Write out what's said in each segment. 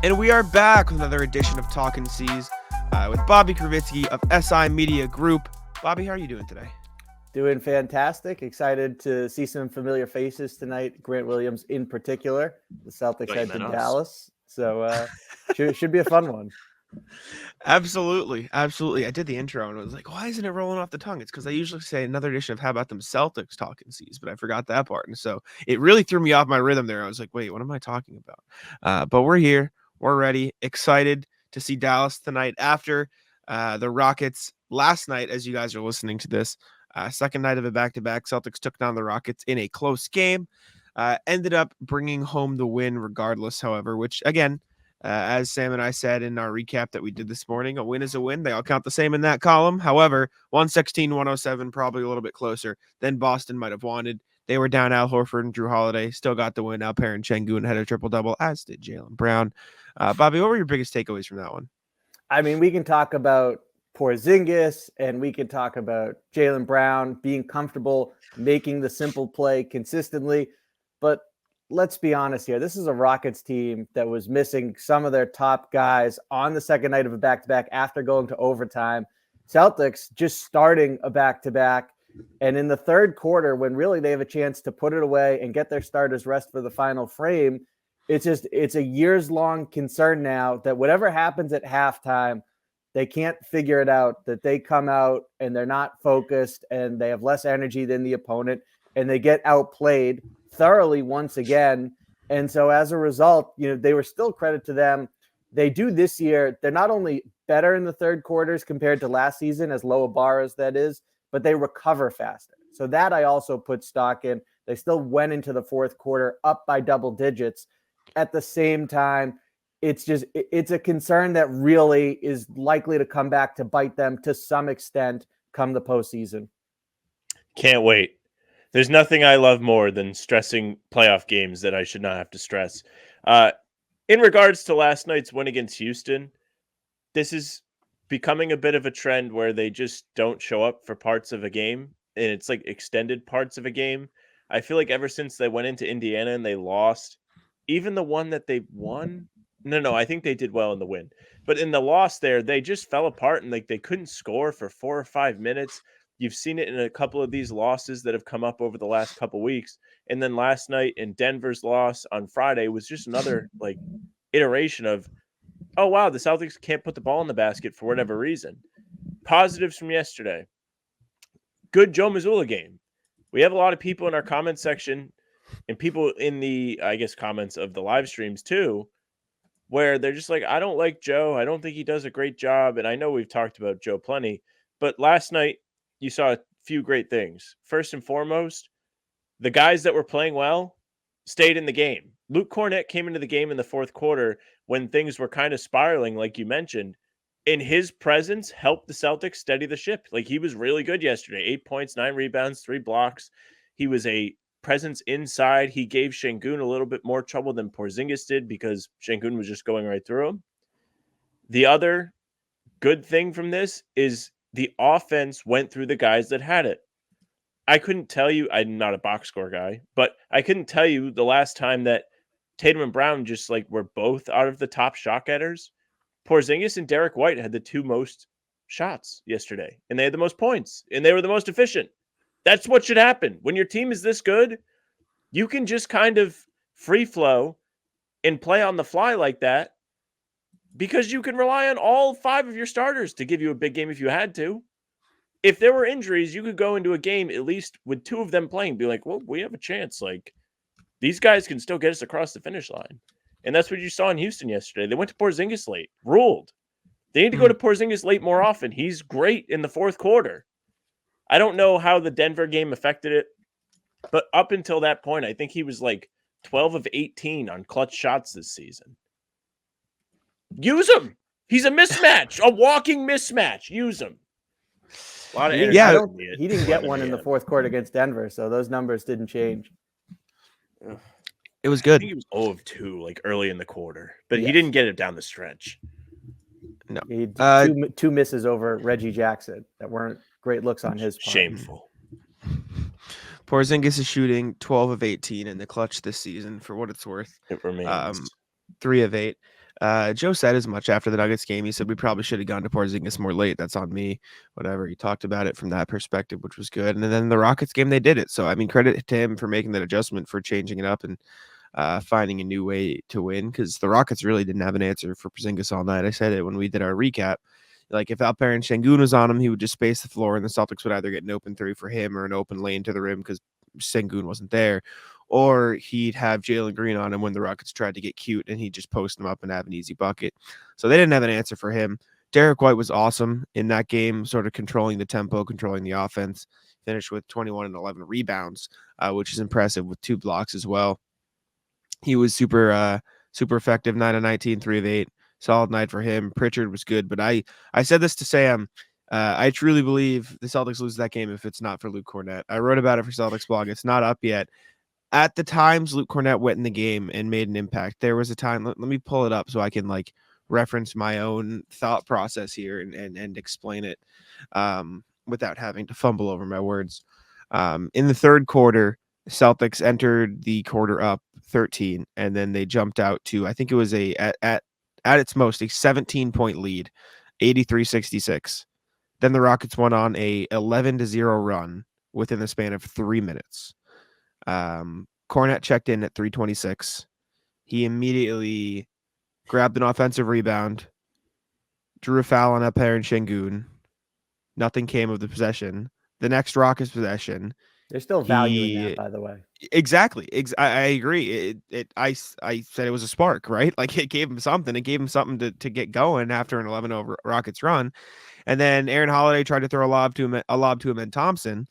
And we are back with another edition of Talkin C's with Bobby Krivitsky of SI Media Group. Bobby, how are you doing today? Doing fantastic. Excited to see some familiar faces tonight. Grant Williams in particular. The Celtics head to Dallas. So should be a fun one. Absolutely. I did the intro and I was like, why isn't it rolling off the tongue? It's because I usually say another edition of How About Them Celtics Talkin C's, but I forgot that part. And so it really threw me off my rhythm there. I was like, wait, what am I talking about? But we're here. We're ready. Excited to see Dallas tonight after the Rockets last night, as you guys are listening to this. Second night of a back-to-back. Celtics took down the Rockets in a close game. Ended up bringing home the win regardless, however, which, again, as Sam and I said in our recap that we did this morning, a win is a win. They all count the same in that column. However, 116-107, probably a little bit closer than Boston might have wanted. They were down Al Horford and Drew Holiday. Still got the win. Alperen Şengün had a triple-double, as did Jaylen Brown. Bobby, what were your biggest takeaways from that one? I mean, we can talk about Porzingis and we can talk about Jaylen Brown being comfortable making the simple play consistently. But let's be honest here. This is a Rockets team that was missing some of their top guys on the second night of a back-to-back after going to overtime. Celtics just starting a back-to-back. And in the third quarter, when really they have a chance to put it away and get their starters rest for the final frame, it's a years-long concern now that whatever happens at halftime, they can't figure it out, that they come out and they're not focused and they have less energy than the opponent and they get outplayed thoroughly once again. And so as a result, they were still credit to them. They do this year. They're not only better in the third quarters compared to last season, as low a bar as that is, but they recover faster. So that I also put stock in. They still went into the fourth quarter up by double digits. At the same time, it's a concern that really is likely to come back to bite them to some extent come the postseason. Can't wait. There's nothing I love more than stressing playoff games that I should not have to stress. In regards to last night's win against Houston, this is becoming a bit of a trend where they just don't show up for parts of a game, and it's like extended parts of a game. I feel like ever since they went into Indiana and they lost, even the one that they won, no, I think they did well in the win. But in the loss there, they just fell apart and like they couldn't score for 4 or 5 minutes. You've seen it in a couple of these losses that have come up over the last couple weeks. And then last night in Denver's loss on Friday was just another like iteration of, oh, wow, the Celtics can't put the ball in the basket for whatever reason. Positives from yesterday. Good Joe Mazzulla game. We have a lot of people in our comment section and people in the, I guess, comments of the live streams too, where they're just like, I don't like Joe. I don't think he does a great job. And I know we've talked about Joe plenty, but last night you saw a few great things. First and foremost, the guys that were playing well stayed in the game. Luke Cornett came into the game in the fourth quarter when things were kind of spiraling, like you mentioned, and his presence helped the Celtics steady the ship. Like, he was really good yesterday. 8 points, 9 rebounds, 3 blocks. He was a presence inside. He gave Şengün a little bit more trouble than Porzingis did because Şengün was just going right through him. The other good thing from this is the offense went through the guys that had it. I couldn't tell you, I'm not a box score guy, but I couldn't tell you the last time that Tatum and Brown just like were both out of the top shot getters. Porzingis and Derek White had the 2 most shots yesterday, and they had the most points, and they were the most efficient. That's what should happen. When your team is this good, you can just kind of free flow and play on the fly like that because you can rely on all 5 of your starters to give you a big game if you had to. If there were injuries, you could go into a game at least with 2 of them playing, be like, well, we have a chance. Like, these guys can still get us across the finish line. And that's what you saw in Houston yesterday. They went to Porzingis late. Ruled. They need to go to Porzingis late more often. He's great in the fourth quarter. I don't know how the Denver game affected it, but up until that point, I think he was like 12 of 18 on clutch shots this season. Use him. He's a mismatch, a walking mismatch. Use him. A lot of energy. He didn't get one in the fourth quarter against Denver, so those numbers didn't change. It was good. I think he was 0 of 2, like early in the quarter, but he didn't get it down the stretch. No. He had 2 misses over Reggie Jackson that weren't great looks on his part. Shameful. Porzingis is shooting 12 of 18 in the clutch this season, for what it's worth. It remains 3 of 8. Joe said as much after the Nuggets game. He said we probably should have gone to Porzingis more late. That's on me. Whatever. He talked about it from that perspective, which was good. And then the Rockets game, they did it. So I mean, credit to him for making that adjustment, for changing it up and finding a new way to win, because the Rockets really didn't have an answer for Porzingis all night. I said it when we did our recap. Like if Alperen Şengün was on him, he would just space the floor, and the Celtics would either get an open three for him or an open lane to the rim because Şengün wasn't there, or he'd have Jalen Green on him when the Rockets tried to get cute, and he'd just post him up and have an easy bucket. So they didn't have an answer for him. Derek White was awesome in that game, sort of controlling the tempo, controlling the offense. Finished with 21 and 11 rebounds, which is impressive, with 2 blocks as well. He was super effective, 9 of 19, 3 of 8. Solid night for him. Pritchard was good, but I said this to Sam. I truly believe the Celtics lose that game if it's not for Luke Cornett. I wrote about it for Celtics blog. It's not up yet. At the times Luke Cornett went in the game and made an impact, there was a time, let me pull it up so I can like reference my own thought process here and explain it without having to fumble over my words. In the third quarter, Celtics entered the quarter up 13, and then they jumped out to, I think it was at its most a 17-point lead, 83-66. Then the Rockets went on a 11-0 run within the span of 3 minutes. Cornett checked in at 3:26. He immediately grabbed an offensive rebound, drew a foul on Alperen Şengün. Nothing came of the possession. The next Rockets possession, There's still value in that, by the way. Exactly. I agree. I said it was a spark, right? Like it gave him something. It gave him something to get going after an 11-0 Rockets run. And then Aaron Holiday tried to throw a lob to him and Thompson.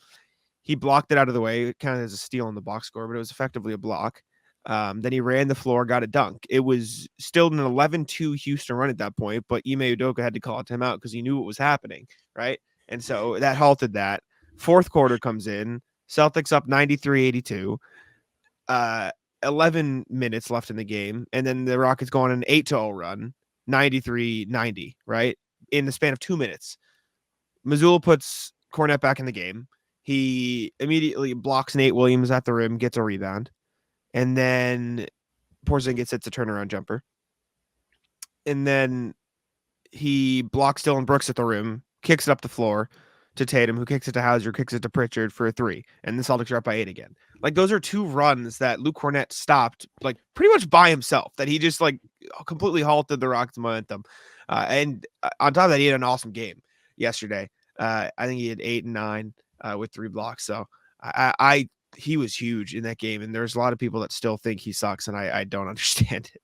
He blocked it out of the way, kind of as a steal in the box score, but it was effectively a block. Then he ran the floor, got a dunk. It was still an 11-2 Houston run at that point, but Ime Udoka had to call a timeout because he knew what was happening, right? And so that halted that. Fourth quarter comes in. Celtics up 93-82. 11 minutes left in the game, and then the Rockets go on an 8-0 run, 93-90, right? In the span of 2 minutes. Mazzulla puts Cornett back in the game. He immediately blocks Nate Williams at the rim, gets a rebound, and then Porzingis hits a turnaround jumper. And then he blocks Dylan Brooks at the rim, kicks it up the floor to Tatum, who kicks it to Hauser, kicks it to Pritchard for a 3, and the Celtics are up by 8 again. Like those are 2 runs that Luke Cornett stopped like pretty much by himself, that he just like completely halted the Rockets' momentum. And on top of that, he had an awesome game yesterday. I think he had 8 and 9 with 3 blocks. So he was huge in that game, and there's a lot of people that still think he sucks, and I don't understand it.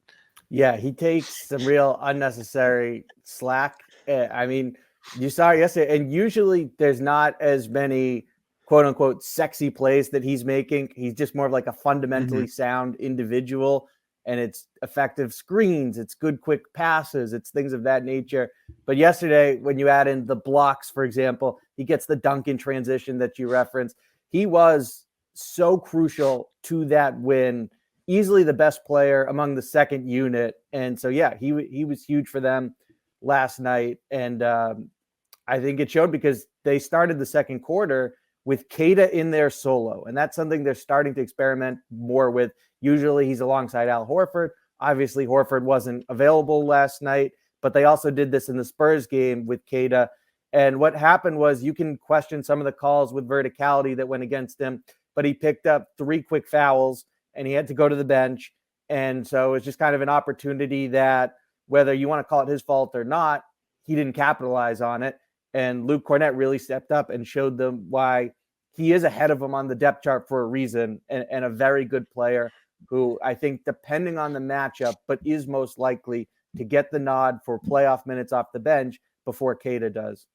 Yeah, he takes some real unnecessary slack. I mean, you saw it yesterday, and usually there's not as many quote unquote sexy plays that he's making. He's just more of like a fundamentally sound individual, and it's effective screens, it's good quick passes, it's things of that nature. But yesterday, when you add in the blocks, for example, he gets the dunk in transition that you referenced. He was so crucial to that win. Easily the best player among the second unit. And so, yeah, he was huge for them last night. And I think it showed because they started the second quarter with Queta in there solo. And that's something they're starting to experiment more with. Usually he's alongside Al Horford. Obviously, Horford wasn't available last night, but they also did this in the Spurs game with Queta. And what happened was, you can question some of the calls with verticality that went against him, but he picked up 3 quick fouls and he had to go to the bench. And so it's just kind of an opportunity that, whether you want to call it his fault or not, he didn't capitalize on it. And Luke Cornett really stepped up and showed them why he is ahead of them on the depth chart for a reason, and a very good player who I think, depending on the matchup, but is most likely to get the nod for playoff minutes off the bench before Queta does.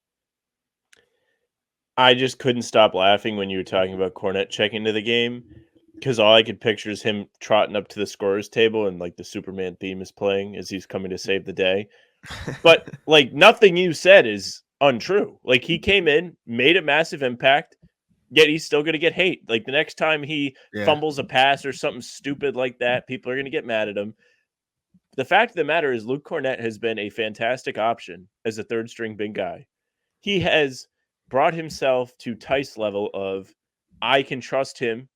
I just couldn't stop laughing when you were talking about Cornett checking into the game, because all I could picture is him trotting up to the scorer's table and like the Superman theme is playing as he's coming to save the day. But like, nothing you said is untrue. Like, he came in, made a massive impact, yet he's still going to get hate. Like, the next time he fumbles a pass or something stupid like that, people are going to get mad at him. The fact of the matter is, Luke Cornett has been a fantastic option as a third string big guy. He has brought himself to Tice level of, I can trust him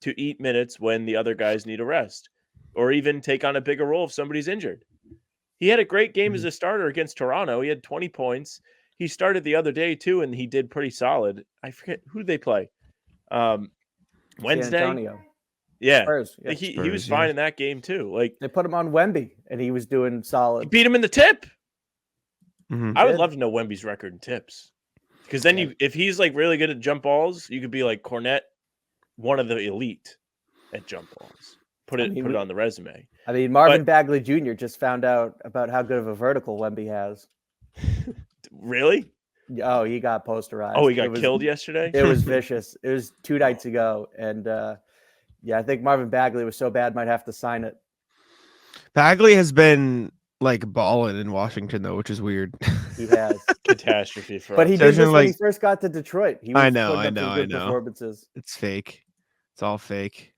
to eat minutes when the other guys need a rest, or even take on a bigger role if somebody's injured. He had a great game as a starter against Toronto. He had 20 points. He started the other day too, and he did pretty solid. I forget who did they play. Wednesday. San Antonio. Yeah, Spurs. Yeah. Like he Spurs, was yeah. fine in that game too. Like They put him on Wemby, and he was doing he solid. beat him in the tip. Mhm. I would Did. love to know Wemby's record in tips, because then Yeah. if he's like really good at jump balls, you could be like Cornette, one of the elite at jump balls. Put it on the resume. I mean, Marvin Bagley Jr. just found out about how good of a vertical Wemby has. Really? Oh, he got posterized. Oh, he got killed yesterday? It was vicious. It was 2 nights ago. And yeah, I think Marvin Bagley was so bad might have to sign it. Bagley has been like balling in Washington though, which is weird. He has. Catastrophe for But us. he did this when he like- first got to Detroit. He was I know, putting up some good I know. performances. It's fake. It's all fake.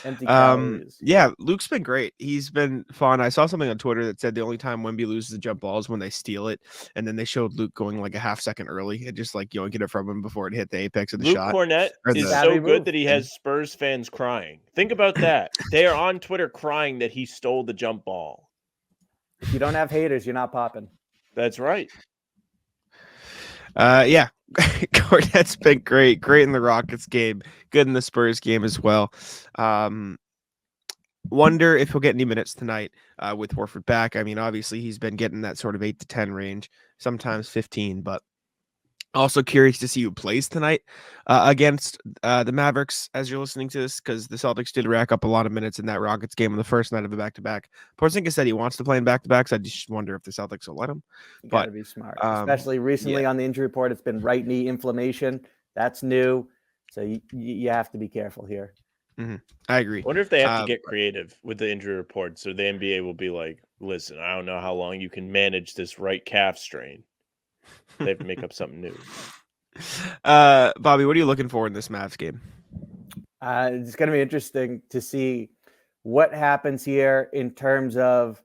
Empty calories. Yeah, Luke's been great. He's been fun. I saw something on Twitter that said the only time Wemby loses the jump ball is when they steal it, and then they showed Luke going like a half second early and just like yoinking it from him before it hit the apex of the Luke shot. Cornette Or is the- so Savvy good move. that he has Spurs fans crying. Think about that. They are on Twitter crying that he stole the jump ball. If you don't have haters, you're not popping. That's right. Yeah, Cornette's been great in the Rockets game, good in the Spurs game as well. Wonder if he'll get any minutes tonight with Horford back. I mean, obviously he's been getting that sort of 8 to 10 range, sometimes 15, but also curious to see who plays tonight against the Mavericks as you're listening to this, because the Celtics did rack up a lot of minutes in that Rockets game on the first night of a back-to-back. Porzingis said he wants to play in back-to-backs. I just wonder if the Celtics will let him. You But, got to be smart. Especially recently yeah. on the injury report, it's been right knee inflammation. That's new. So you have to be careful here. I agree. I wonder if they have to get creative with the injury report, so the NBA will be like, listen, I don't know how long you can manage this right calf strain. They have to make up something new. Bobby, what are you looking for in this Mavs game? It's going to be interesting to see what happens here in terms of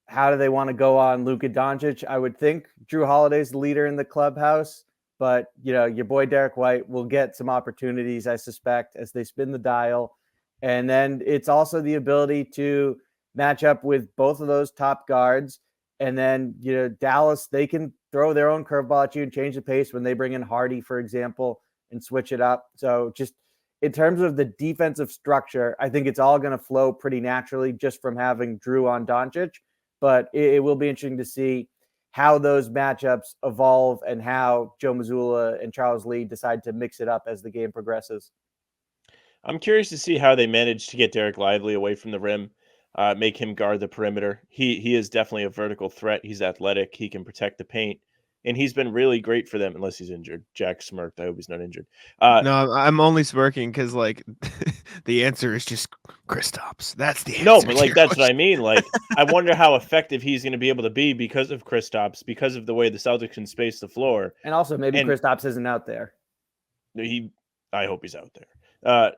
how do they want to go on Luka Doncic. I would think Drew Holiday's the leader in the clubhouse, but your boy Derek White will get some opportunities, I suspect, as they spin the dial. And then it's also the ability to match up with both of those top guards. And then, Dallas, they can throw their own curveball at you and change the pace when they bring in Hardy, for example, and switch it up. So just in terms of the defensive structure, I think it's all going to flow pretty naturally just from having Drew on Doncic. But it will be interesting to see how those matchups evolve and how Joe Mazzulla and Charles Lee decide to mix it up as the game progresses. I'm curious to see how they manage to get Derek Lively away from the rim, make him guard the perimeter. He is definitely a vertical threat. He's athletic. He can protect the paint. And he's been really great for them, unless he's injured. Jack smirked. I hope he's not injured. No, I'm only smirking because, like, the answer is just Kristaps. That's the answer. No, but like that's what I mean. Like, I wonder how effective he's going to be able to be because of Kristaps, because of the way the Celtics can space the floor. And also, maybe Kristaps isn't out there. I hope he's out there.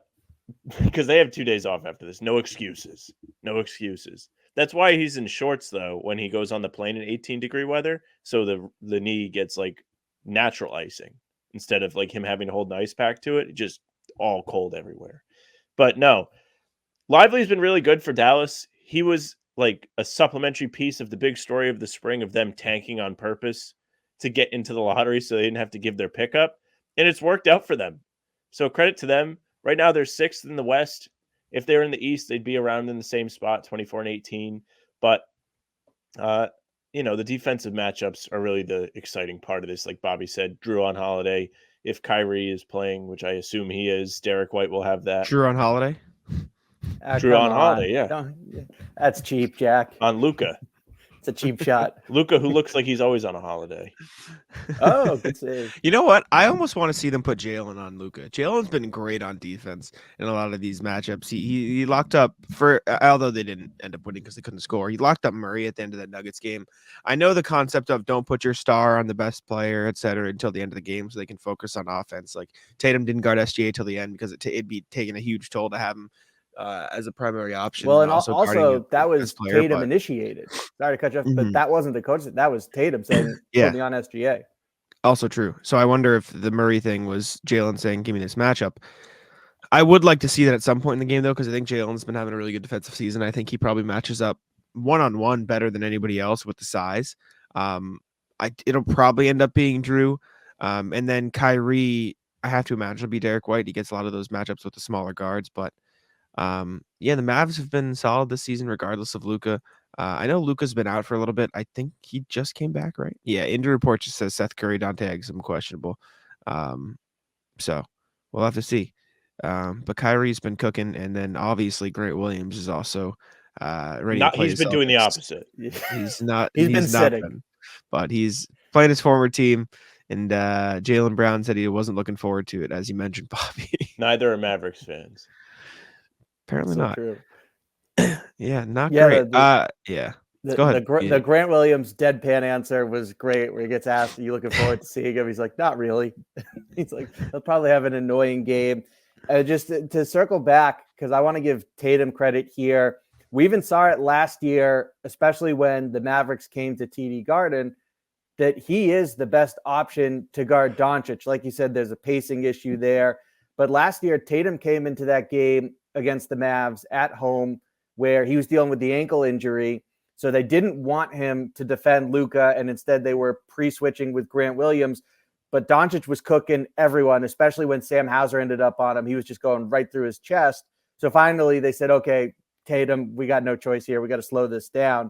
Because they have 2 days off after this. No excuses. No excuses. That's why he's in shorts, though, when he goes on the plane in 18-degree weather. So the knee gets, like, natural icing instead of, like, him having to hold an ice pack to it. Just all cold everywhere. But, no. Lively's been really good for Dallas. He was, like, a supplementary piece of the big story of the spring of them tanking on purpose to get into the lottery so they didn't have to give their pickup. And it's worked out for them. So credit to them. Right now, they're 6th in the West. If they were in the East, they'd be around in the same spot, 24 and 18. But, the defensive matchups are really the exciting part of this. Like Bobby said, Drew on Holiday. If Kyrie is playing, which I assume he is, Derek White will have that. Drew on Holiday? Drew on Holiday, yeah. That's cheap, Jack. On Luka. It's a cheap shot. Luka, who looks like he's always on a holiday. Oh, good save. You know what? I almost want to see them put Jalen on Luka. Jalen's been great on defense in a lot of these matchups. He locked up although they didn't end up winning because they couldn't score. He locked up Murray at the end of that Nuggets game. I know the concept of don't put your star on the best player, et cetera, until the end of the game so they can focus on offense. Like Tatum didn't guard SGA till the end because it'd be taking a huge toll to have him as a primary option. Well, and also that was player, Tatum initiated. Sorry to cut you off, but Mhm. that wasn't the coach. That was Tatum saying, put me on SGA. Also true. So I wonder if the Murray thing was Jalen saying, give me this matchup. I would like to see that at some point in the game, though, because I think Jalen's been having a really good defensive season. I think he probably matches up one-on-one better than anybody else with the size. It'll probably end up being Drew. And then Kyrie, I have to imagine, will be Derek White. He gets a lot of those matchups with the smaller guards. But, yeah, the Mavs have been solid this season regardless of Luka. I know Luka's been out for a little bit. I think he just came back, right? Yeah, injury report just says Seth Curry, Dante Exum questionable. So we'll have to see. But Kyrie's been cooking, and then obviously Grant Williams is also ready to play. He's been doing the opposite. He's not. He's been sitting. But he's playing his former team, and Jaylen Brown said he wasn't looking forward to it, as you mentioned, Bobby. Neither are Mavericks fans. Apparently So not. true. Yeah, not great. Yeah. Go ahead. The Grant Williams deadpan answer was great, where he gets asked, "Are you looking forward to seeing him?" He's like, "Not really." He's like, "He'll probably have an annoying game." Just to circle back, because I want to give Tatum credit here. We even saw it last year, especially when the Mavericks came to TD Garden, that he is the best option to guard Doncic. Like you said, there's a pacing issue there. But last year, Tatum came into that game against the Mavs at home where he was dealing with the ankle injury. So they didn't want him to defend Luka, and instead they were pre-switching with Grant Williams. But Doncic was cooking everyone, especially when Sam Hauser ended up on him. He was just going right through his chest. So finally they said, okay, Tatum, we got no choice here. We got to slow this down.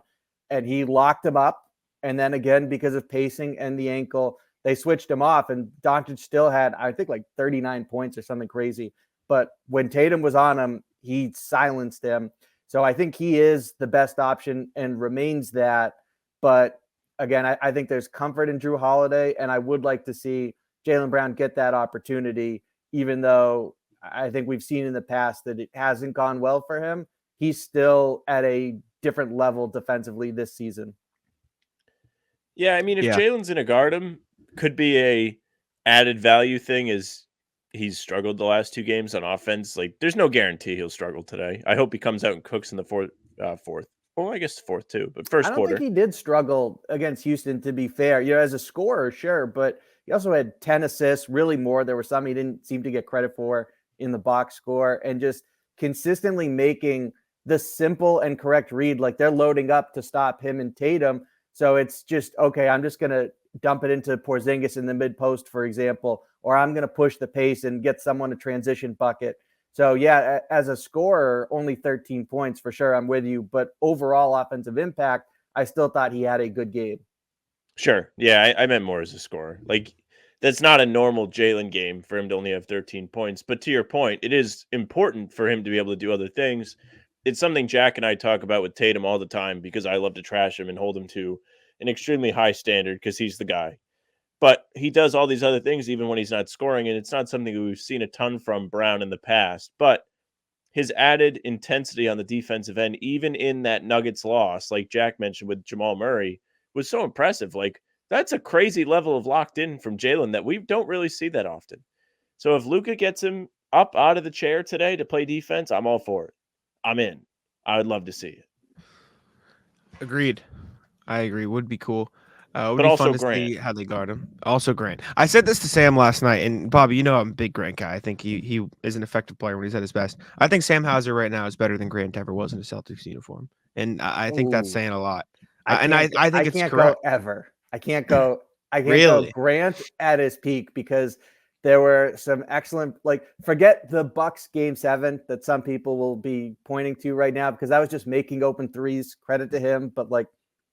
And he locked him up. And then again, because of pacing and the ankle, they switched him off. And Doncic still had, I think, like 39 points or something crazy. But when Tatum was on him, he silenced him. So I think he is the best option and remains that. But again, I think there's comfort in Drew Holiday, and I would like to see Jaylen Brown get that opportunity, even though I think we've seen in the past that it hasn't gone well for him. He's still at a different level defensively this season. Yeah, I mean, if Jalen's going to guard him, could be a added value thing is he's struggled the last two games on offense. Like, there's no guarantee he'll struggle today. I hope he comes out and cooks in the fourth. Well, I guess fourth too, but first quarter. I don't think he did struggle against Houston, to be fair. You know, as a scorer, sure, but he also had 10 assists, really more. There were some he didn't seem to get credit for in the box score, and just consistently making the simple and correct read. Like, they're loading up to stop him and Tatum. So it's just, okay, I'm just going to dump it into Porzingis in the mid post, for example, or I'm going to push the pace and get someone a transition bucket. So, yeah, as a scorer, only 13 points for sure. I'm with you. But overall offensive impact, I still thought he had a good game. Sure. Yeah, I meant more as a scorer. Like, that's not a normal Jalen game for him to only have 13 points. But to your point, it is important for him to be able to do other things. It's something Jack and I talk about with Tatum all the time because I love to trash him and hold him to an extremely high standard because he's the guy. But he does all these other things even when he's not scoring, and it's not something that we've seen a ton from Brown in the past. But his added intensity on the defensive end, even in that Nuggets loss, like Jack mentioned with Jamal Murray, was so impressive. Like, that's a crazy level of locked in from Jalen that we don't really see that often. So if Luka gets him up out of the chair today to play defense, I'm all for it. I'm in. I would love to see it. Agreed. I agree. Would be cool. It would But be also fun to Grant. see how they guard him. Also Grant. I said this to Sam last night, and Bobby, you know I'm a big Grant guy. I think he is an effective player when he's at his best. I think Sam Hauser right now is better than Grant ever was in a Celtics uniform, and I think that's saying a lot. I think it's correct. Go ever. I can't go Grant at his peak because there were some excellent, like, forget the Bucks game 7 that some people will be pointing to right now because that was just making open threes. Credit to him, but like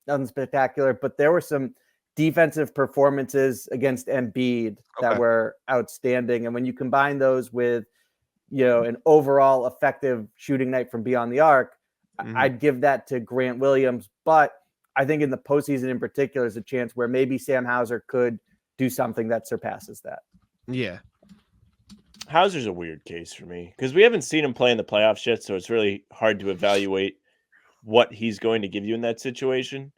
nothing spectacular. But there were some defensive performances against Embiid that were outstanding. And when you combine those with, you know, an overall effective shooting night from beyond the arc, I'd give that to Grant Williams. But I think in the postseason in particular is a chance where maybe Sam Hauser could do something that surpasses that. Yeah. Hauser's a weird case for me because we haven't seen him play in the playoffs yet, so it's really hard to evaluate what he's going to give you in that situation.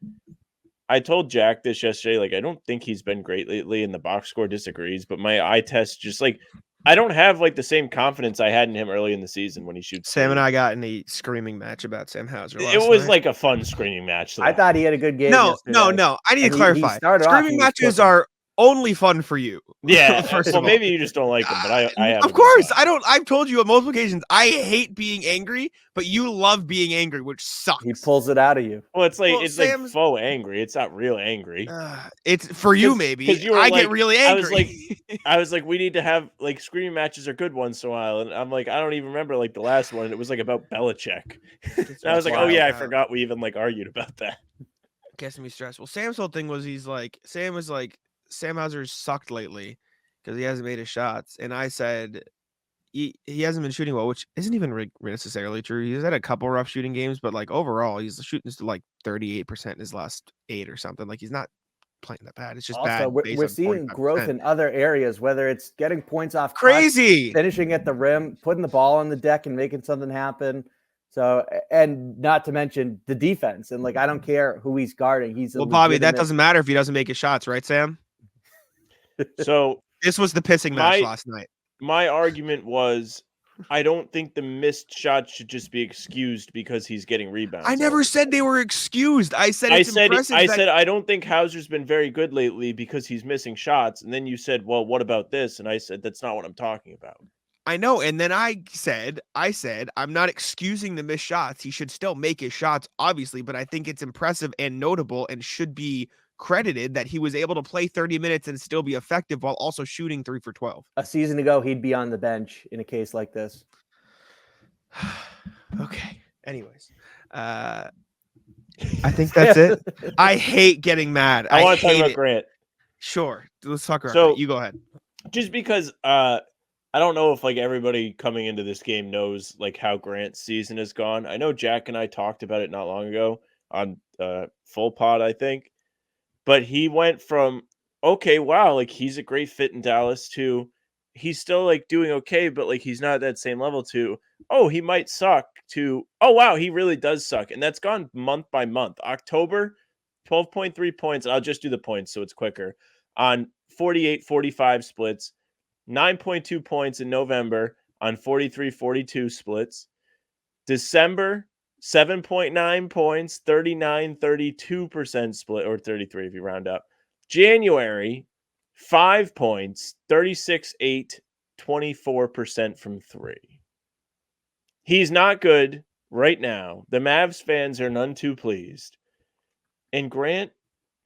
I told Jack this yesterday, like, I don't think he's been great lately, and the box score disagrees, but my eye test just, like, I don't have, like, the same confidence I had in him early in the season when he shoots. Sam and I got in a screaming match about Sam Hauser last It was night. like a fun screaming match. I thought he had a good game. No. I need to clarify. Screaming matches are only fun for you. Yeah. First Well, of all. maybe you just don't like him, but I have. Of course, I don't. I've told you on multiple occasions. I hate being angry, but you love being angry, which sucks. He pulls it out of you. Well, it's like Sam's, faux angry. It's not real angry. It's for you, maybe. You were I like, get really angry. I was like, we need to have like screaming matches are good once in a while, and I'm like, I don't even remember like the last one. And it was like about Belichick. And I was like, oh yeah, I forgot we even like argued about that. Gets me stressed. Well, Sam's whole thing was Sam was like, Sam Hauser's sucked lately because he hasn't made his shots, and I said he hasn't been shooting well, which isn't even necessarily true. He's had a couple rough shooting games, but like overall, he's shooting to like 38% in his last 8 or something. Like he's not playing that bad. It's just Also, bad. we're seeing growth in other areas, whether it's getting points off crazy, finishing at the rim, putting the ball on the deck and making something happen. So, and not to mention the defense. And like, I don't care who he's guarding. He's Bobby, that doesn't matter if he doesn't make his shots, right, Sam? So this was the pissing match last night. My argument was, I don't think the missed shots should just be excused because he's getting rebounds. I never said they were excused. I said impressive. I said I don't think Hauser's been very good lately because he's missing shots. And then you said, well, what about this? And I said, that's not what I'm talking about. I know. And then I said, I'm not excusing the missed shots. He should still make his shots, obviously, but I think it's impressive and notable and should be credited that he was able to play 30 minutes and still be effective while also shooting 3 for 12. A season ago, he'd be on the bench in a case like this. Okay. Anyways, I think that's it. I hate getting mad. I want to talk about Grant. Sure. Let's talk about Grant. You go ahead. Just because I don't know if like everybody coming into this game knows like how Grant's season has gone. I know Jack and I talked about it not long ago on Full Pod, I think. But he went from, okay, wow, like he's a great fit in Dallas to he's still like doing okay, but like he's not at that same level to, oh, he might suck to, oh, wow, he really does suck. And that's gone month by month. October, 12.3 points. I'll just do the points so it's quicker. On 48-45 splits, 9.2 points in November on 43-42 splits. December, 7.9 points, 39-32% split, or 33 if you round up. January, 5 points, 36-8, 24% from 3. He's not good right now. The Mavs fans are none too pleased. And Grant,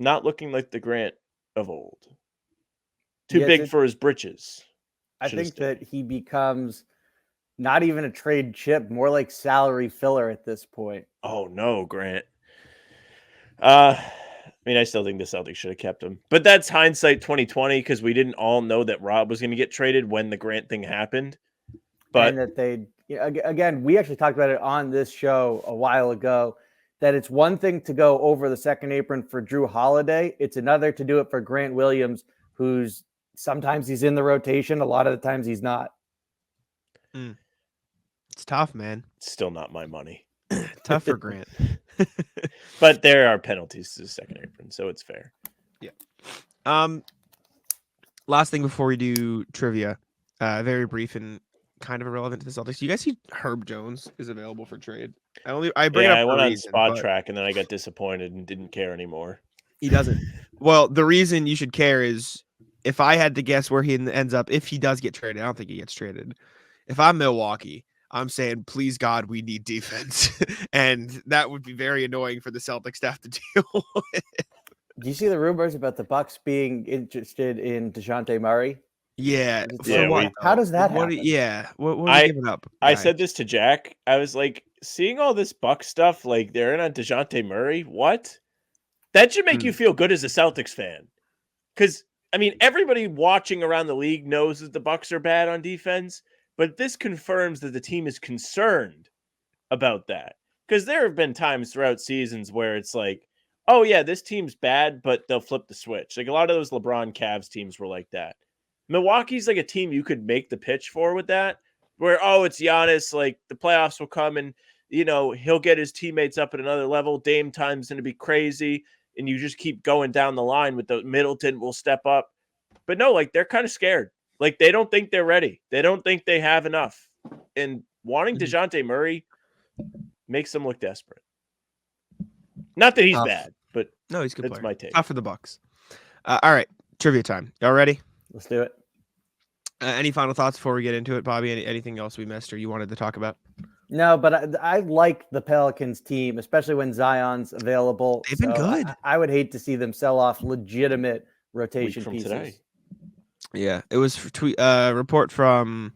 not looking like the Grant of old. Too big for his britches. I think that he becomes not even a trade chip, more like salary filler at this point. Oh no, Grant. I mean, I still think the Celtics should have kept him, but that's hindsight 2020 because we didn't all know that Rob was going to get traded when the Grant thing happened. But and that they, again, we actually talked about it on this show a while ago. That it's one thing to go over the second apron for Drew Holiday; it's another to do it for Grant Williams, who's sometimes he's in the rotation, a lot of the times he's not. It's tough, man. It's still not my money. Tough for Grant. But there are penalties to the second apron, so it's fair. Yeah. Last thing before we do trivia, very brief and kind of irrelevant to the Celtics. You guys see Herb Jones is available for trade? I bring it up. I went on Spot Track and then I got disappointed and didn't care anymore. He doesn't. Well, the reason you should care is if I had to guess where he ends up, if he does get traded, I don't think he gets traded. If I'm Milwaukee, I'm saying, please God, we need defense. And that would be very annoying for the Celtics staff to deal with. Do you see the rumors about the Bucks being interested in DeJounte Murray? Yeah. How does that happen? What are you giving up? I said this to Jack. I was like, seeing all this Bucks stuff, like they're in on DeJounte Murray. What? That should make you feel good as a Celtics fan. Because, I mean, everybody watching around the league knows that the Bucks are bad on defense. But this confirms that the team is concerned about that. Because there have been times throughout seasons where it's like, oh, yeah, this team's bad, but they'll flip the switch. Like a lot of those LeBron Cavs teams were like that. Milwaukee's like a team you could make the pitch for with that. Where, oh, it's Giannis. Like the playoffs will come and, you know, he'll get his teammates up at another level. Dame time's going to be crazy. And you just keep going down the line with the Middleton will step up. But no, like they're kind of scared. Like, they don't think they're ready. They don't think they have enough. And wanting DeJounte Murray makes them look desperate. Not that he's bad, but no, he's good. That's my take. Tough for the Bucks. All right. Trivia time. Y'all ready? Let's do it. Any final thoughts before we get into it, Bobby? Anything else we missed or you wanted to talk about? No, but I like the Pelicans team, especially when Zion's available. They've been good. I would hate to see them sell off legitimate rotation from pieces. today. Yeah, it was report from,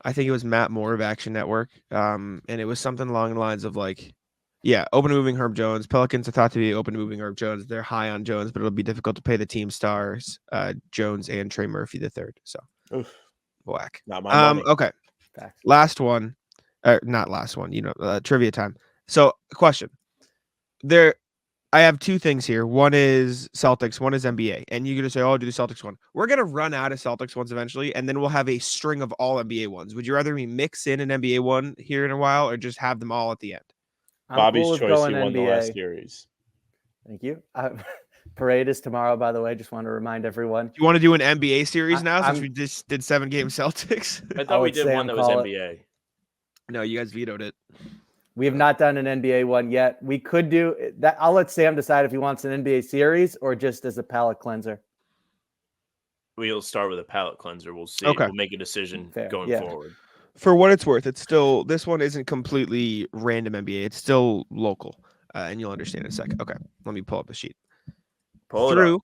I think it was Matt Moore of Action Network, and it was something along the lines of like, yeah, open to moving Herb Jones. Pelicans are thought to be open to moving Herb Jones. They're high on Jones, but it'll be difficult to pay the team stars, Jones and Trey Murphy III. So, whack. Not my money. Okay, Facts. last one, not last one. Trivia time. So, question. I have two things here. One is Celtics, one is NBA. And you're going to say, oh, do the Celtics one. We're going to run out of Celtics ones eventually, and then we'll have a string of all NBA ones. Would you rather we mix in an NBA one here in a while or just have them all at the end? Bobby's with choice. going He won the NBA. last series. Thank you. Parade is tomorrow, by the way. Just want to remind everyone. Do you want to do an NBA series now since I'm- we just did 7-game Celtics? I thought we let did Sam one that was call it. NBA. No, you guys vetoed it. We have not done an NBA one yet. We could do that. I'll let Sam decide if he wants an NBA series or just as a palate cleanser. We'll start with a palate cleanser. We'll see. Okay. We'll make a decision Fair, going yeah. forward. For what it's worth, it's still, this one isn't completely random NBA. It's still local, and you'll understand in a second. Okay, let me pull up the sheet. Pull it Through up.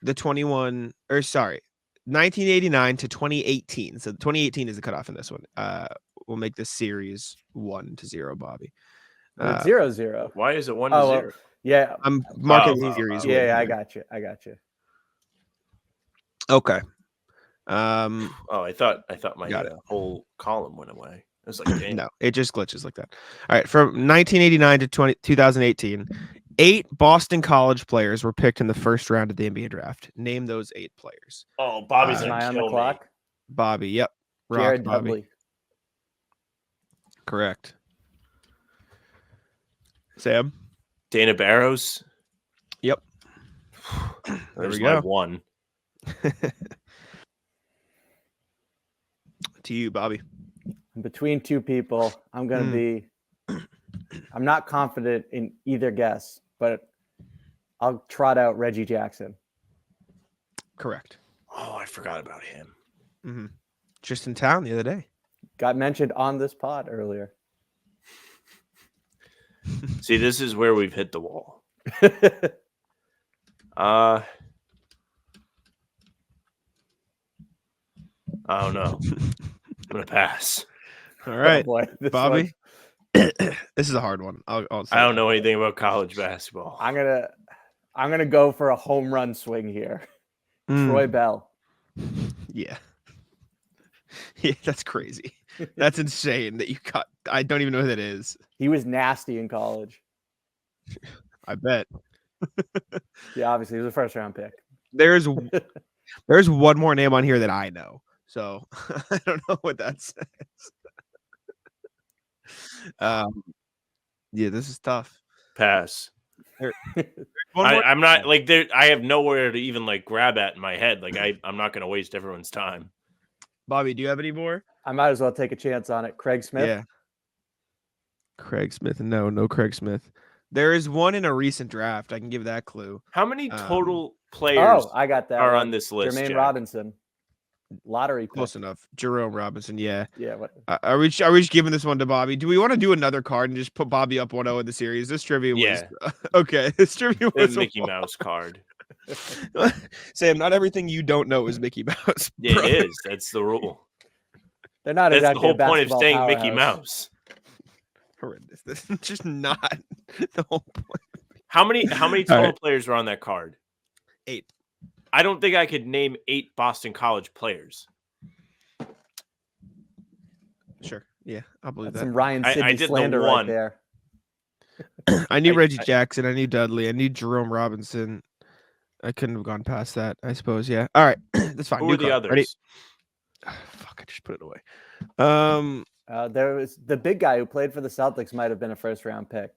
the 1989 to 2018. So 2018 is the cutoff in this one. We'll make this series 1-0, Bobby. 0-0. Why is it 1-0? well, yeah. I'm marking the wow, series. wow. win Yeah, I here. got you. Okay. Oh, I thought my Got it. whole column went away. It was like, damn. No, it just glitches like that. All right, from 1989 to 2018, 8 Boston College players were picked in the first round of the NBA draft. Name those 8 players. Oh, Bobby's Am Am gonna I on kill the clock? Bobby, yep. Rock Jared Bobby. Dudley. Correct. Sam? Dana Barrows. Yep. There's we my go. one. To you, Bobby. Between two people, I'm going to be. I'm not confident in either guess, but I'll trot out Reggie Jackson. Correct. Oh, I forgot about him. Mm-hmm. Just in town the other day. Got mentioned on this pod earlier. See, this is where we've hit the wall. I don't know. I'm gonna pass. All right, Oh boy, this Bobby. one- This is a hard one. I'll say I don't that. know anything about college basketball. I'm gonna go for a home run swing here. Troy Bell. Yeah. Yeah, that's crazy. That's insane that you cut. I don't even know who that is. He was nasty in college. I bet. Yeah, obviously he was a first round pick. There's one more name on here that I know. So I don't know what that says. Yeah, this is tough. Pass. One more- I'm not like there. I have nowhere to even like grab at in my head. Like I'm not gonna waste everyone's time. Bobby, do you have any more? I might as well take a chance on it. Craig Smith. Yeah. Craig Smith. No Craig Smith. There is one in a recent draft. I can give that clue. How many total players Oh, I got that. are one. on this list? Jermaine Jack? Robinson. Lottery pick. Close enough. Jerome Robinson. Yeah. Yeah. What? Are we just giving this one to Bobby? Do we want to do another card and just put Bobby up 1-0 in the series? This trivia was Yeah. okay. This trivia The was a Mickey lot. Mouse card. Sam, not everything you don't know is Mickey Mouse. Yeah, brother. it is. That's the rule. They're not That's the exactly whole a point of basketball saying Mickey powerhouse. Mouse. Horrendous. This is just not the whole point. How many All total right. players were on that card? 8. I don't think I could name 8 Boston College players. Sure. Yeah, I'll believe That's some that. Ryan I Sidney did the slander one. right there. I knew I- Reggie Jackson. I knew Dudley. I knew Jerome Robinson. I couldn't have gone past that, I suppose. Yeah. All right. That's fine. Who New are the card. others? Ready? Fuck, I just put it away. There was the big guy who played for the Celtics might have been a first round pick.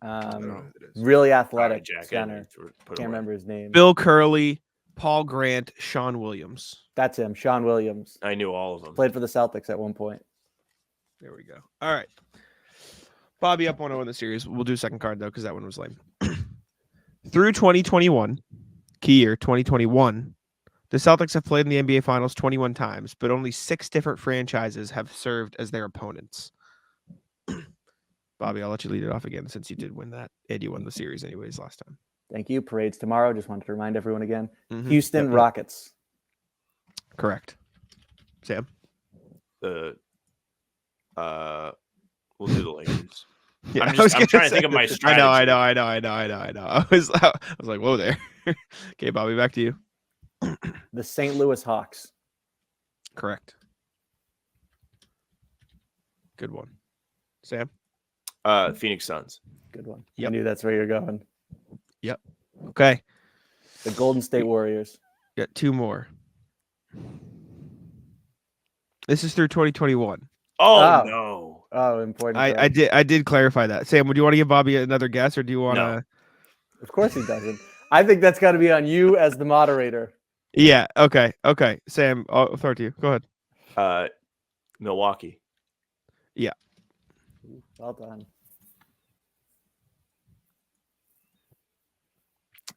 I don't know who it is. Really All right, athletic Jack, I center. need to put Can't away. remember his name. Bill Curley, Paul Grant, Sean Williams. That's him. Sean Williams I knew all of them. played for the Celtics at one point. There we go. All right. Bobby up 1-0 in the series. We'll do second card, though, because that one was lame. Through 2021, Key year 2021. The Celtics have played in the NBA Finals 21 times, but only 6 different franchises have served as their opponents. Bobby, I'll let you lead it off again since you did win that, and you won the series anyways last time. Thank you. Parade's tomorrow. Just wanted to remind everyone again. Mhm. Houston Yep. Rockets. Correct. Sam? We'll do the Lakers. Yeah, I'm I was trying gonna to think say- of my strategy. I know. I was like, whoa there. Okay, Bobby, back to you. The St. Louis Hawks. Correct. Good one. Sam? Phoenix Suns. Good one. I Yep. knew that's where you're going. Okay. The Golden State Warriors. Got 2 more. This is through 2021. Oh, Oh. no. Oh, important. I did clarify that. Sam, would you want to give Bobby another guess, or do you want to? No. Of course he doesn't. I think that's got to be on you as the moderator. Yeah. Okay. Sam, I'll throw it to you. Go ahead. Milwaukee. Well done.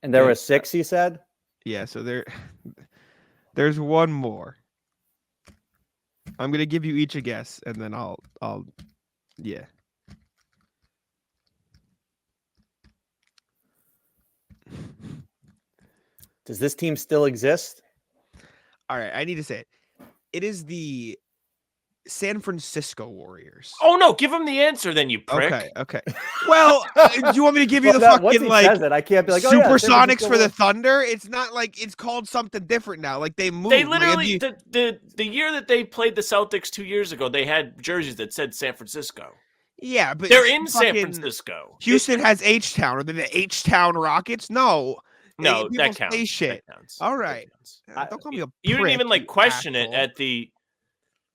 And there Okay. were 6, you said? Yeah. So there's one more. I'm gonna give you each a guess, and then I'll. Yeah. Does this team still exist? All right. I need to say it. It is the San Francisco Warriors. Oh, no. Give him the answer then, you prick. Okay. Well, do you want me to give you Well, the no, once fucking he like says it, I can't be like, oh, yeah, San Supersonics Francisco for the Warriors. Thunder? It's not like it's called something different now. Like they moved. They Like, literally, the year that they played the Celtics 2 years ago, they had jerseys that said San Francisco. yeah, but They're in San fucking Francisco. Houston has H-Town, or the H-Town Rockets? No. No, People that say counts. shit. That counts. All That right. counts. Don't call me a You didn't prick, even like you question it asshole. at the.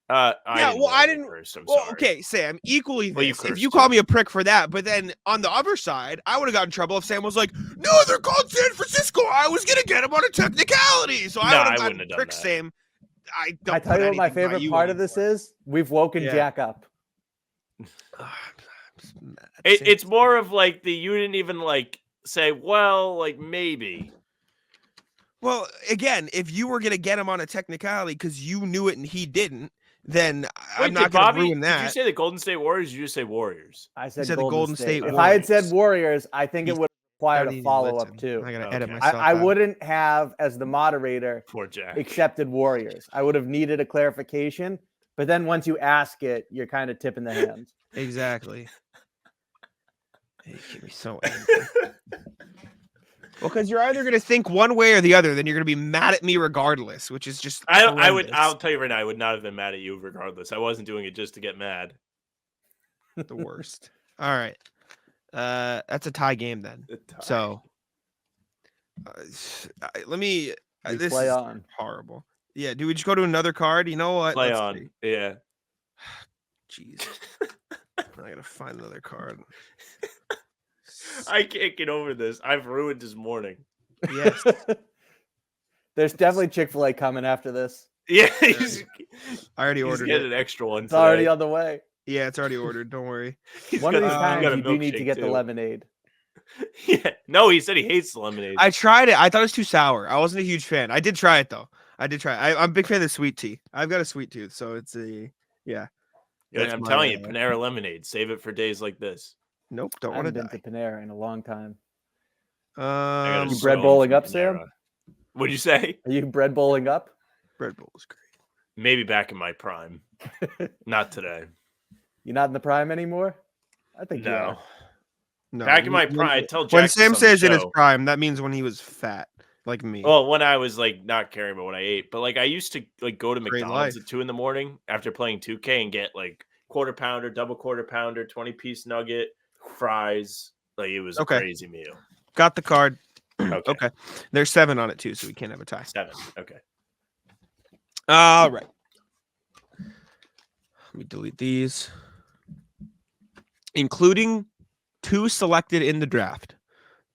Yeah, well, I didn't. First. I'm Well, sorry. okay, Sam. Equally, Well, you this. If cursed you call too. me a prick for that, but then on the other side, I would have got in trouble if Sam was like, "No, they're called San Francisco. I was gonna get him on a technicality." So No, I would I have wouldn't gotten have done prick that. Sam. I don't. I tell put you what my anything by favorite you part of this anymore. is. We've woken Yeah. Jack up. It's more of like you didn't even like say, well, like maybe. Well, again, if you were gonna get him on a technicality because you knew it and he didn't, then I'm Wait, not did gonna Bobby? ruin that. Did you say the Golden State Warriors? Or you just say Warriors. I said, said the Golden State If I had said Warriors. Warriors, I think it He's would require Don't a even follow up listen. too. I gotta Okay. edit myself. I out. wouldn't have, as the moderator, Poor Jack. accepted Warriors. I would have needed a clarification. But then once you ask it, you're kind of tipping the hand. Exactly. You get me so angry. Well, because you're either gonna think one way or the other, then you're gonna be mad at me regardless, which is just I'll horrendous. tell you right now, I would not have been mad at you regardless. I wasn't doing it just to get mad. The worst. All right. That's a tie game then. So let me. You This play is on. horrible. Yeah. Do we just go to another card? You know what? Play Let's on. see. Yeah. Jeez. I gotta find another card. I can't get over this. I've ruined his morning. Yes. There's definitely Chick-fil-A coming after this. Yeah, I already he's ordered getting it. an extra one. It's already on the way. Yeah, it's already ordered. Don't worry. One of these he's times got a you do need to milkshake, get the too. lemonade. Yeah. No, he said he hates the lemonade. I tried it. I thought it was too sour. I wasn't a huge fan. I did try it though. I'm a big fan of sweet tea. I've got a sweet tooth, so it's a yeah. That's I'm my, telling you, Panera lemonade. Save it for days like this. Nope, don't I want haven't to been to Panera in a long time. I got die. a You bread stone bowling from up, Sam? Panera. What'd you say? Are you bread bowling up? Red Bull is great. Maybe back in my prime. Not today. You're not in the prime anymore? I think you No. are. No, Back in my when- prime, I tell Jack When this Sam on the says in his show. prime, that means when he was fat, like me. Well, when I was like not caring about what I ate, but like I used to like go to Great McDonald's life. at 2 a.m. after playing 2K and get like quarter pounder, double quarter pounder, 20-piece nugget, fries. Like it was Okay. a crazy meal. Got the card. Okay. Okay. There's 7 on it too, so we can't have a tie. 7. Okay. All right. Let me delete these. Including 2 selected in the draft.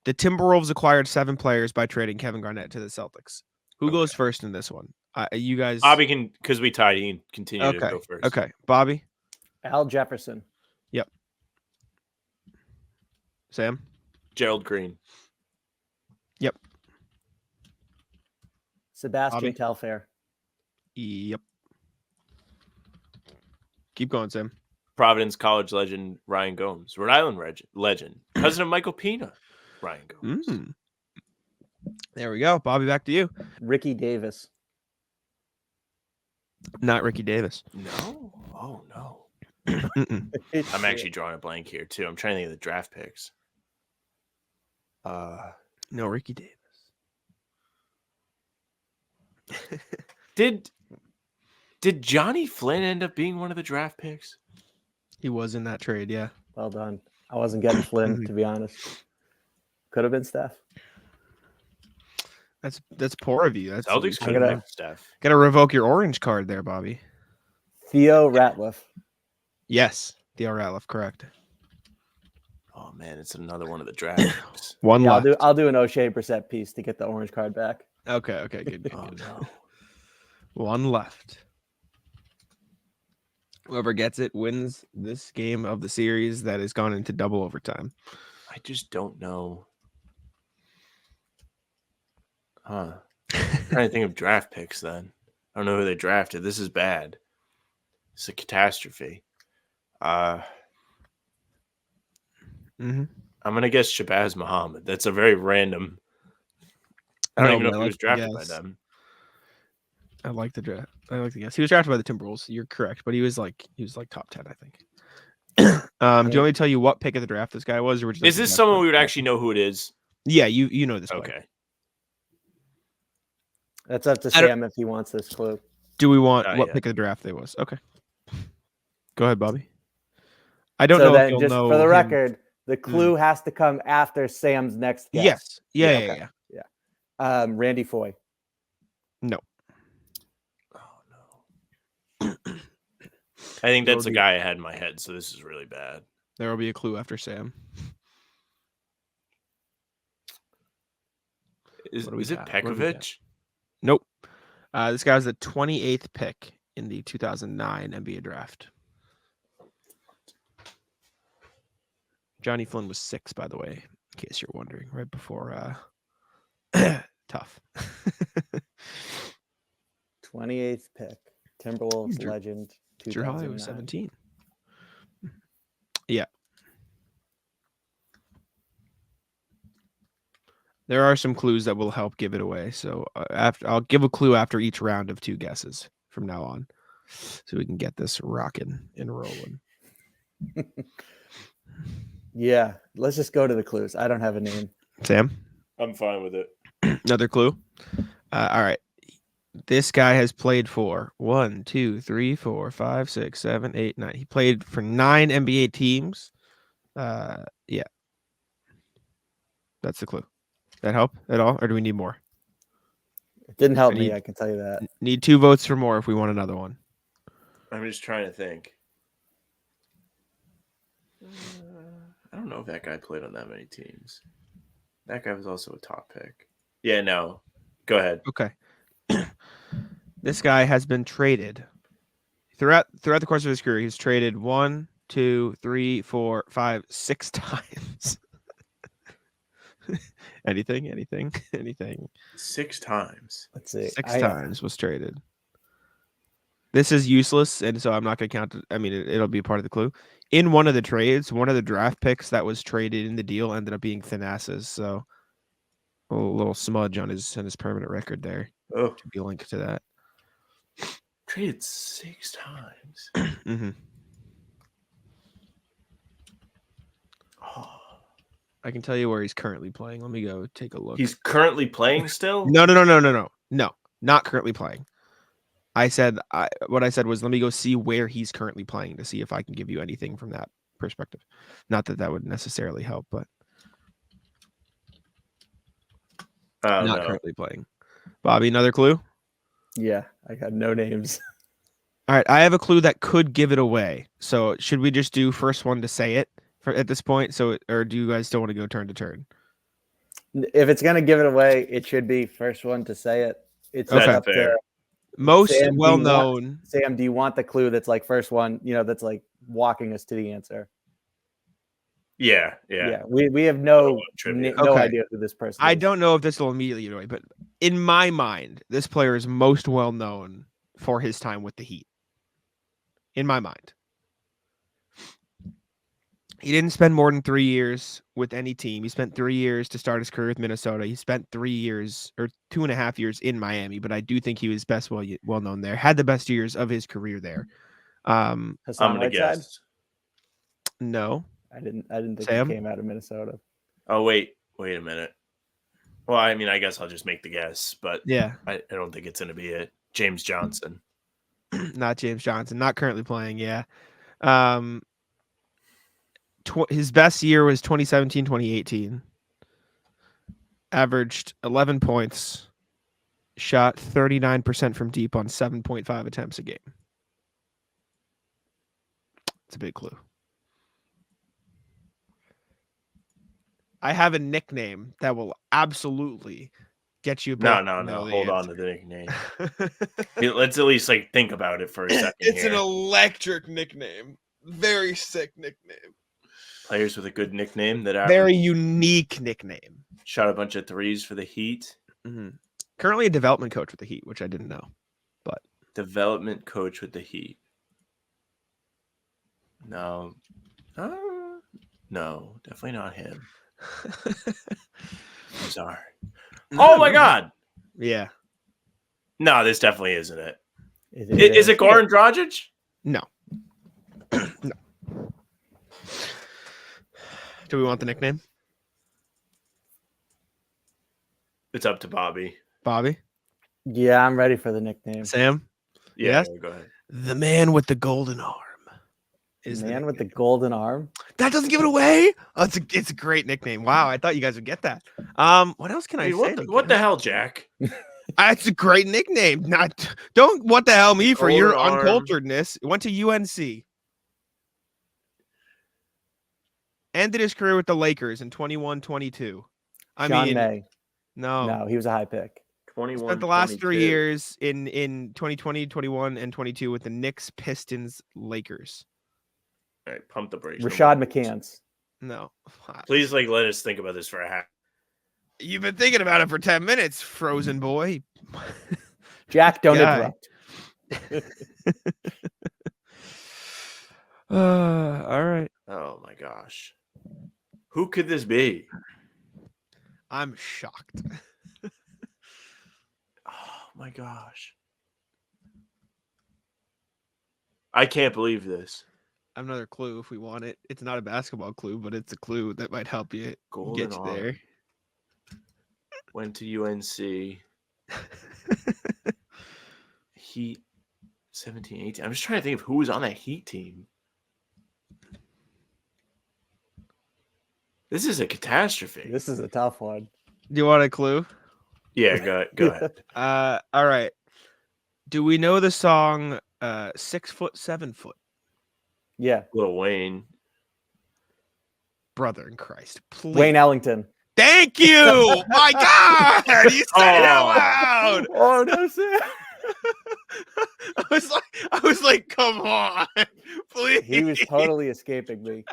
The Timberwolves acquired 7 players by trading Kevin Garnett to the Celtics. Who goes first in this one? You guys. Bobby can, because we tied, he can continue to Okay. go first. Okay. Bobby. Al Jefferson. Sam. Gerald Green. Sebastian Bobby? Telfair. Yep. Keep going, Sam. Providence College legend Ryan Gomes. Rhode Island legend. Cousin of Michael Pina. Ryan Gomes. There we go. Bobby, back to you. Ricky Davis. Not Ricky Davis. No? Oh, no. Mm-mm. I'm actually drawing a blank here, too. I'm trying to think of the draft picks. No, Ricky Davis. Did Johnny Flynn end up being one of the draft picks? He was in that trade, yeah. Well done. I wasn't getting Flynn, to be honest. Could have been Steph. That's poor of you. That's Celtics could gotta- have picked Steph. Gotta revoke your orange card there, Bobby. Theo Ratliff. Yes, Theo Ratliff, correct. Oh, man, it's another one of the draft picks. One Yeah, left. I'll do an O'Shea Brissett piece to get the orange card back. Okay, good. Oh, no. One left. Whoever gets it wins this game of the series that has gone into double overtime. I just don't know. Huh. I'm trying to think of draft picks then. I don't know who they drafted. This is bad. It's a catastrophe. Mm-hmm. I'm going to guess Shabazz Muhammad. That's a very random. I don't even know if he was drafted by them. I like the draft. I like the guess. He was drafted by the Timberwolves. You're correct, but he was like top 10, I think. Do you want me to tell you what pick of the draft this guy was, or would you like Is to this guess someone what- we would actually know who it is? Yeah, you know this. Player. Okay. That's up to I don't- Sam if he wants this clue. Do we want Not what yet. pick of the draft they was? Okay. Go ahead, Bobby. I don't So know if then, you'll just know for the him. record, the clue has to come after Sam's next guess. Yes. Yeah. Okay. Randy Foy. No. Oh, no. I think that's the It'll be- guy I had in my head, so this is really bad. There will be a clue after Sam. Is What do we it got? What do we got? Pekovic? Nope. This guy was the 28th pick in the 2009 NBA draft. Johnny Flynn was 6, by the way, in case you're wondering, right before tough. 28th pick. Timberwolves Drew- legend. Drew Holiday was 2009. 17. Yeah. There are some clues that will help give it away. So I'll give a clue after each round of 2 guesses from now on, so we can get this rocking and rolling. Yeah, let's just go to the clues. I don't have a name. Sam, I'm fine with it. another clue. All right. This guy has played for 1, 2, 3, 4, 5, 6, 7, 8, 9. He played for 9 NBA teams. Yeah. That's the clue. That help at all, or do we need more? It didn't help I me, need- I can tell you that. Need 2 votes for more if we want another one. I'm just trying to think. I don't know if that guy played on that many teams. That guy was also a top pick. Yeah, no. Go ahead. Okay. This guy has been traded throughout the course of his career. He's traded 1, 2, 3, 4, 5, 6 times. Anything. 6 times. Let's see. 6 times was traded. This is useless, and so I'm not going to count it. I mean, it'll be part of the clue. In one of the trades, one of the draft picks that was traded in the deal ended up being Thanasis. So a little smudge on his permanent record there. Oh, Should be a link to that. traded 6 times. Mm-hmm. Oh. I can tell you where he's currently playing. Let me go take a look. He's currently playing still? No, not currently playing. What I said was let me go see where he's currently playing to see if I can give you anything from that perspective. Not that would necessarily help, but not no. currently playing. Bobby, another clue? Yeah, I got no names. All right, I have a clue that could give it away. So should we just do first one to say it at this point? Or do you guys still want to go turn to turn? If it's going to give it away, it should be first one to say it. It's Okay. up Fair. to Most Sam, do you well want- known. Sam. Do you want the clue that's like first one, that's like walking us to the answer? Yeah. We have no Trivia. no Okay. idea who this person is. I don't know if this will immediately annoy, but in my mind, this player is most well known for his time with the Heat. In my mind. He didn't spend more than 3 years with any team. He spent 3 years to start his career with Minnesota. He spent 3 years or 2.5 years in Miami, but I do think he was best well known there. Had the best years of his career there. Hassan I'm gonna Whiteside? guess. I No. didn't think Sam? he came out of Minnesota. Oh wait a minute. Well, I mean, I guess I'll just make the guess, but Yeah. I don't think it's gonna be it. James Johnson. Not James Johnson. Not currently playing. Yeah. His best year was 2017, 2018. Averaged 11 points. Shot 39% from deep on 7.5 attempts a game. It's a big clue. I have a nickname that will absolutely get you. No. Hold on to the nickname. Let's at least think about it for a second. It's here. an electric nickname. Very sick nickname. Players with a good nickname that Very unique nickname. shot a bunch of threes for the Heat. Mm-hmm. Currently a development coach with the Heat, which I didn't know. But development coach with the Heat. No, definitely not him. I'm sorry. Oh my God! Yeah. No, this definitely isn't it. Is it Goran Dragic? No. No. Do we want the nickname? It's up to Bobby. Bobby? Yeah, I'm ready for the nickname. Sam? Yeah, Yes? go ahead. The man with the golden arm. Is the Man with the nickname. golden arm. That doesn't give it away. Oh, it's a great nickname. Wow, I thought you guys would get that. What else can I say? What the hell, Jack? It's a great nickname. Don't what the hell me for your Golden arm. unculturedness. Went to UNC. Ended his career with the Lakers in 21-22. I Sean mean, May. no. No, he was a high pick. 21. Spent the last 3 22. years in 2020, 21, and 22 with the Knicks, Pistons, Lakers. All right, pump the brakes. Rashad McCants. No. Please, let us think about this for a half. You've been thinking about it for 10 minutes, frozen boy. Jack, don't Guy. interrupt. All right. Oh my gosh, who could this be? I'm shocked. Oh my gosh, I can't believe this. I have another clue if we want it. It's not a basketball clue, but it's a clue that might help you Golden get you arm. there. Went to UNC. Heat 17, 18. I'm just trying to think of who was on that Heat team. This is a catastrophe. This is a tough one. Do you want a clue? Yeah, go ahead. All right. Do we know the song 6 Foot, 7 Foot? Yeah. Lil Wayne. Brother in Christ. Please. Wayne Ellington. Thank you. My God. You said it out loud. Oh, no, sir. I was like, come on. Please. He was totally escaping me.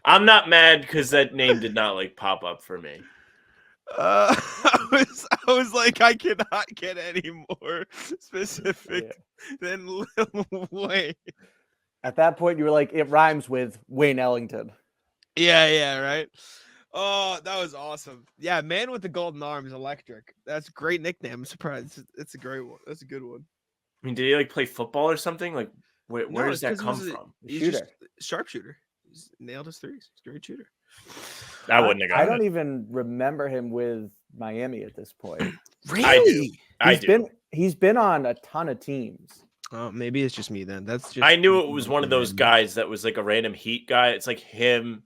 I'm not mad because that name did not pop up for me. I was like, I cannot get any more specific than Lil Wayne. At that point, you were like, it rhymes with Wayne Ellington. Yeah, right. Oh, that was awesome. Yeah, man with the golden arm is electric. That's a great nickname. I'm surprised. It's a great one. That's a good one. I mean, did he play football or something? Where No, does that it's 'cause come he was from? He's Shooter. just sharpshooter. He's nailed his threes. He's a great shooter. I wouldn't have I gotten don't it. even remember him with Miami at this point. Really? I do. He's been on a ton of teams. Oh, maybe it's just me then. That's just. I knew it was one of those guys that was a random Heat guy. It's like him.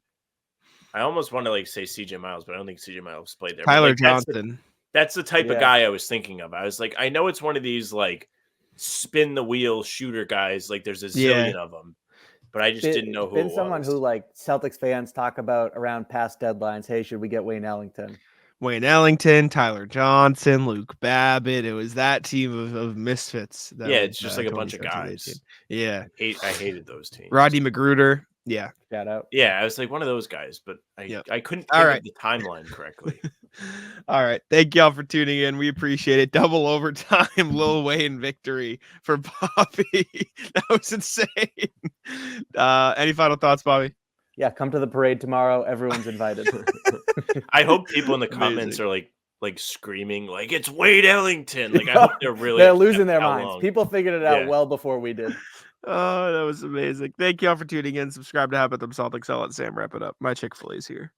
I almost want to say CJ Miles, but I don't think CJ Miles played there. Tyler But, Johnson. That's the type of Yeah. guy I was thinking of. I was like, I know it's one of these spin the wheel shooter guys. There's a zillion of them, but I just didn't know who it Been someone was. who Celtics fans talk about around past deadlines. Hey, should we get Wayne Ellington? Wayne Ellington, Tyler Johnson, Luke Babbitt. It was that team of misfits. Yeah, it's just a bunch of 2017-18. guys. Yeah. I hated those teams. Rodney Magruder. Yeah. Shout out. Yeah, I was like one of those guys, but Yep. I couldn't All think right. of the timeline correctly. All right. Thank y'all for tuning in. We appreciate it. Double overtime Lil Wayne victory for Bobby. That was insane. Any final thoughts, Bobby? Yeah, come to the parade tomorrow. Everyone's invited. I hope people in the comments Amazing. are like screaming like it's Wade Ellington. Like I hope they're really They're upset losing their how minds. long. People figured it out Yeah. well before we did. Oh, that was amazing. Thank y'all for tuning in. Subscribe to How About Them Celtics. I'll let Sam wrap it up. My Chick-fil-A's here.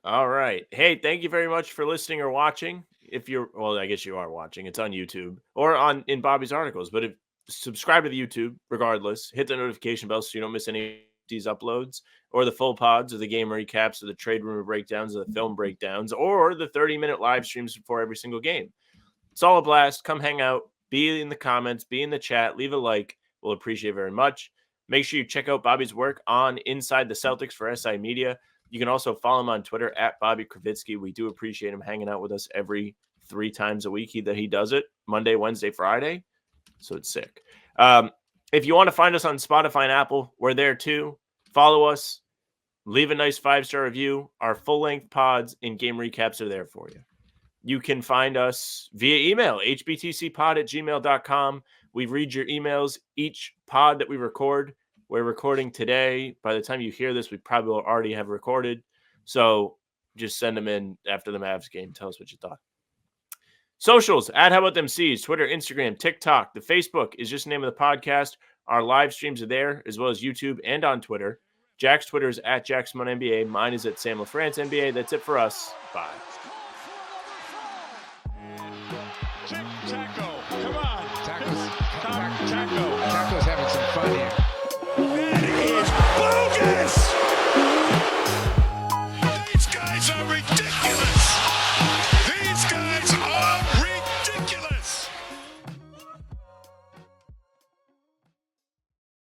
All right. Hey, thank you very much for listening or watching. If you're, well, I guess you are watching. It's on YouTube or in Bobby's articles. But if subscribe to the YouTube, regardless, hit the notification bell so you don't miss any of these uploads or the full pods or the game recaps or the trade rumor breakdowns or the film breakdowns or the 30-minute live streams before every single game. It's all a blast. Come hang out. Be in the comments. Be in the chat. Leave a like. We'll appreciate it very much. Make sure you check out Bobby's work on Inside the Celtics for SI Media. You can also follow him on Twitter at Bobby Krivitsky. We do appreciate him hanging out with us every 3 times a week that he does it, Monday, Wednesday, Friday. So it's sick. If you want to find us on Spotify and Apple, we're there too. Follow us. Leave a nice 5-star review. Our full-length pods and game recaps are there for you. You can find us via email, hbtcpod@gmail.com. We read your emails each pod that we record. We're recording today. By the time you hear this, we probably will already have recorded. So just send them in after the Mavs game. Tell us what you thought. Socials, at How About Them C's, Twitter, Instagram, TikTok. The Facebook is just the name of the podcast. Our live streams are there, as well as YouTube and on Twitter. Jack's Twitter is at JackSimone NBA. Mine is at Sam LaFrance NBA. That's it for us. Bye. Taco, come on. Taco's having some fun here.